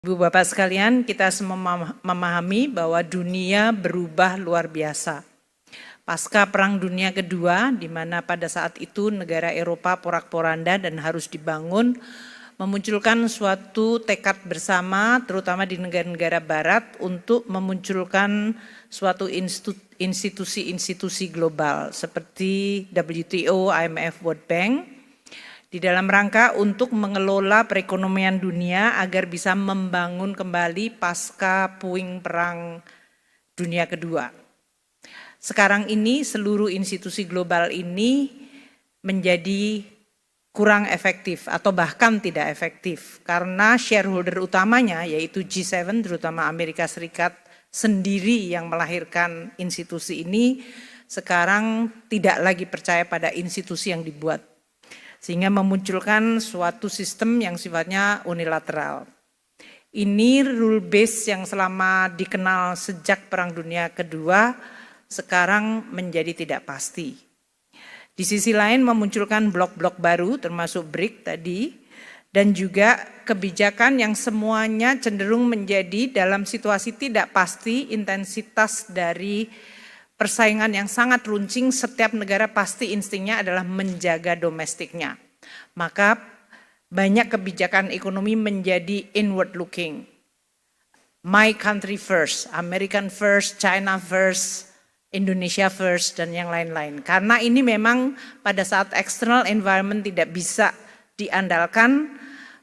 Ibu Bapak sekalian, kita semua memahami bahwa dunia berubah luar biasa. Pasca Perang Dunia Kedua, di mana pada saat itu negara Eropa porak-poranda dan harus dibangun, memunculkan suatu tekad bersama, terutama di negara-negara Barat, untuk memunculkan suatu institusi-institusi global seperti WTO, IMF, World Bank, di dalam rangka untuk mengelola perekonomian dunia agar bisa membangun kembali pasca puing Perang Dunia Kedua. Sekarang ini seluruh institusi global ini menjadi kurang efektif atau bahkan tidak efektif karena shareholder utamanya yaitu G7 terutama Amerika Serikat sendiri yang melahirkan institusi ini sekarang tidak lagi percaya pada institusi yang dibuat. Sehingga memunculkan suatu sistem yang sifatnya unilateral. Ini rule base yang selama dikenal sejak Perang Dunia Kedua sekarang menjadi tidak pasti. Di sisi lain memunculkan blok-blok baru termasuk BRIC tadi dan juga kebijakan yang semuanya cenderung menjadi dalam situasi tidak pasti intensitas dari persaingan yang sangat runcing, setiap negara pasti instingnya adalah menjaga domestiknya. Maka banyak kebijakan ekonomi menjadi inward looking. My country first, American first, China first, Indonesia first, dan yang lain-lain. Karena ini memang pada saat external environment tidak bisa diandalkan,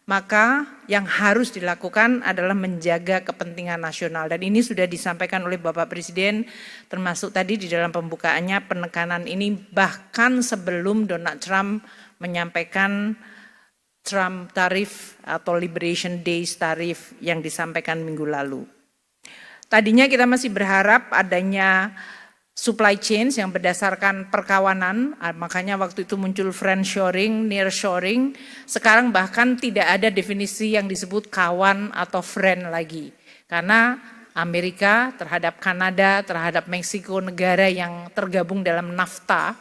maka yang harus dilakukan adalah menjaga kepentingan nasional. Dan ini sudah disampaikan oleh Bapak Presiden, termasuk tadi di dalam pembukaannya penekanan ini bahkan sebelum Donald Trump menyampaikan Trump tarif atau Liberation Days tarif yang disampaikan minggu lalu. Tadinya kita masih berharap adanya supply chain yang berdasarkan perkawanan, makanya waktu itu muncul friendshoring, nearshoring, sekarang bahkan tidak ada definisi yang disebut kawan atau friend lagi. Karena Amerika terhadap Kanada, terhadap Meksiko, negara yang tergabung dalam NAFTA,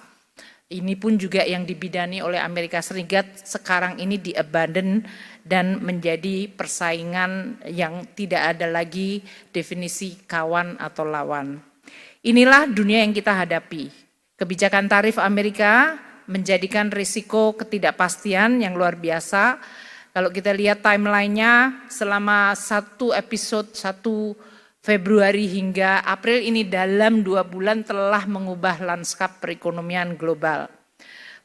ini pun juga yang dibidani oleh Amerika Serikat, sekarang ini di-abandon dan menjadi persaingan yang tidak ada lagi definisi kawan atau lawan. Inilah dunia yang kita hadapi. Kebijakan tarif Amerika menjadikan risiko ketidakpastian yang luar biasa. Kalau kita lihat timelinenya selama satu episode 1 Februari hingga April ini dalam 2 bulan telah mengubah lanskap perekonomian global.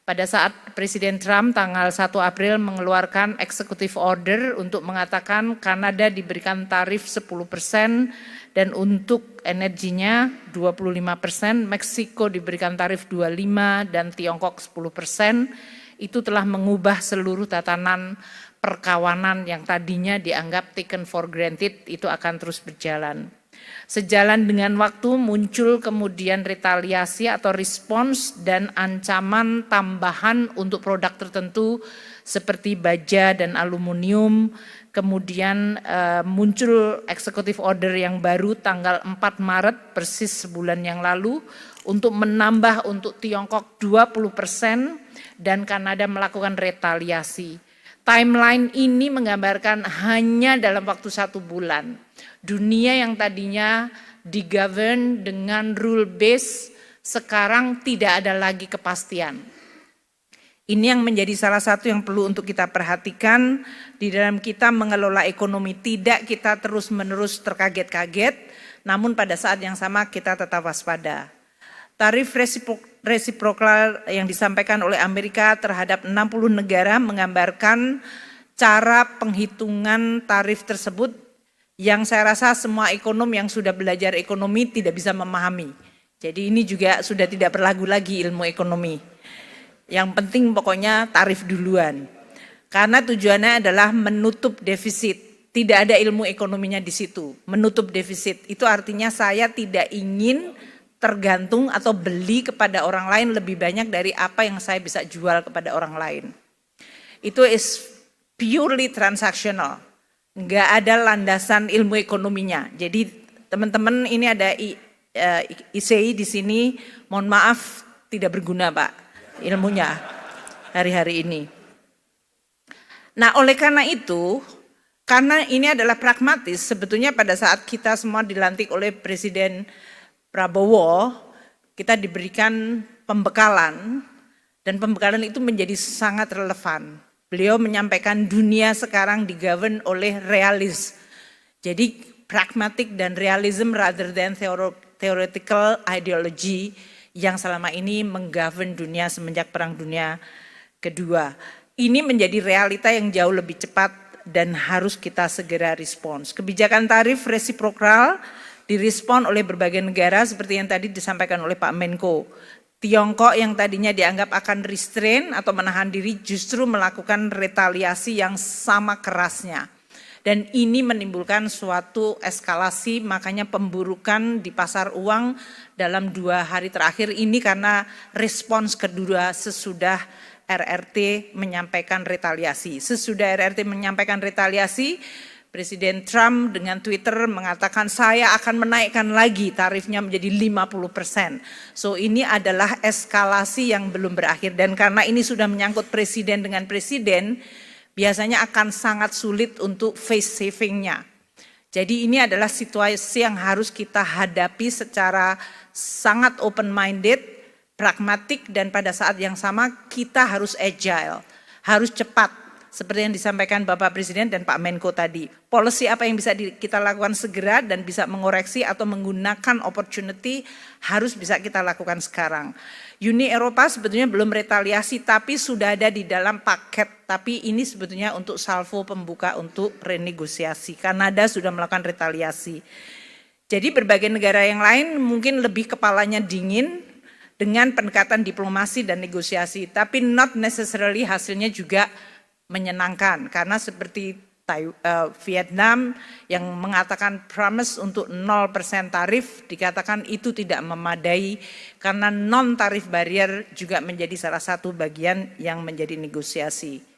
Pada saat Presiden Trump tanggal 1 April mengeluarkan executive order untuk mengatakan Kanada diberikan tarif 10% dan untuk energinya 25%, Meksiko diberikan tarif 25% dan Tiongkok 10%, itu telah mengubah seluruh tatanan perkawanan yang tadinya dianggap taken for granted itu akan terus berjalan. Sejalan dengan waktu muncul kemudian retaliasi atau respons dan ancaman tambahan untuk produk tertentu seperti baja dan aluminium. Kemudian muncul executive order yang baru tanggal 4 Maret persis sebulan yang lalu untuk menambah untuk Tiongkok 20% dan Kanada melakukan retaliasi. Timeline ini menggambarkan hanya dalam waktu 1 bulan. Dunia yang tadinya digovern dengan rule base sekarang tidak ada lagi kepastian. Ini yang menjadi salah satu yang perlu untuk kita perhatikan di dalam kita mengelola ekonomi. Tidak kita terus-menerus terkaget-kaget, namun pada saat yang sama kita tetap waspada. Tarif resiprokal yang disampaikan oleh Amerika terhadap 60 negara menggambarkan cara penghitungan tarif tersebut yang saya rasa semua ekonom yang sudah belajar ekonomi tidak bisa memahami. Jadi ini juga sudah tidak berlagu lagi ilmu ekonomi. Yang penting pokoknya tarif duluan. Karena tujuannya adalah menutup defisit. Tidak ada ilmu ekonominya di situ. Menutup defisit itu artinya saya tidak ingin tergantung atau beli kepada orang lain lebih banyak dari apa yang saya bisa jual kepada orang lain. Itu is purely transactional. Enggak ada landasan ilmu ekonominya. Jadi teman-teman ini ada ICI di sini, mohon maaf tidak berguna Pak ilmunya hari-hari ini. Nah oleh karena itu karena ini adalah pragmatis, sebetulnya pada saat kita semua dilantik oleh Presiden Prabowo, kita diberikan pembekalan, dan pembekalan itu menjadi sangat relevan. Beliau menyampaikan dunia sekarang digovern oleh realis. Jadi pragmatik dan realism rather than theoretical ideology yang selama ini menggovern dunia semenjak Perang Dunia Kedua. Ini menjadi realita yang jauh lebih cepat dan harus kita segera respons. Kebijakan tarif resiprokal direspon oleh berbagai negara seperti yang tadi disampaikan oleh Pak Menko. Tiongkok yang tadinya dianggap akan restrain atau menahan diri justru melakukan retaliasi yang sama kerasnya. Dan ini menimbulkan suatu eskalasi, makanya pemburukan di pasar uang dalam 2 hari terakhir ini karena respons kedua sesudah RRT menyampaikan retaliasi. Sesudah RRT menyampaikan retaliasi, Presiden Trump dengan Twitter mengatakan saya akan menaikkan lagi tarifnya menjadi 50%. So ini adalah eskalasi yang belum berakhir dan karena ini sudah menyangkut presiden dengan presiden, biasanya akan sangat sulit untuk face savingnya. Jadi ini adalah situasi yang harus kita hadapi secara sangat open-minded, pragmatik dan pada saat yang sama kita harus agile, harus cepat. Seperti yang disampaikan Bapak Presiden dan Pak Menko tadi. Policy apa yang bisa kita lakukan segera dan bisa mengoreksi atau menggunakan opportunity harus bisa kita lakukan sekarang. Uni Eropa sebetulnya belum retaliasi tapi sudah ada di dalam paket. Tapi ini sebetulnya untuk salvo pembuka untuk renegosiasi. Kanada sudah melakukan retaliasi. Jadi berbagai negara yang lain mungkin lebih kepalanya dingin dengan pendekatan diplomasi dan negosiasi. Tapi not necessarily hasilnya juga menyenangkan karena seperti Vietnam yang mengatakan promise untuk 0% tarif dikatakan itu tidak memadai karena non tarif barrier juga menjadi salah satu bagian yang menjadi negosiasi.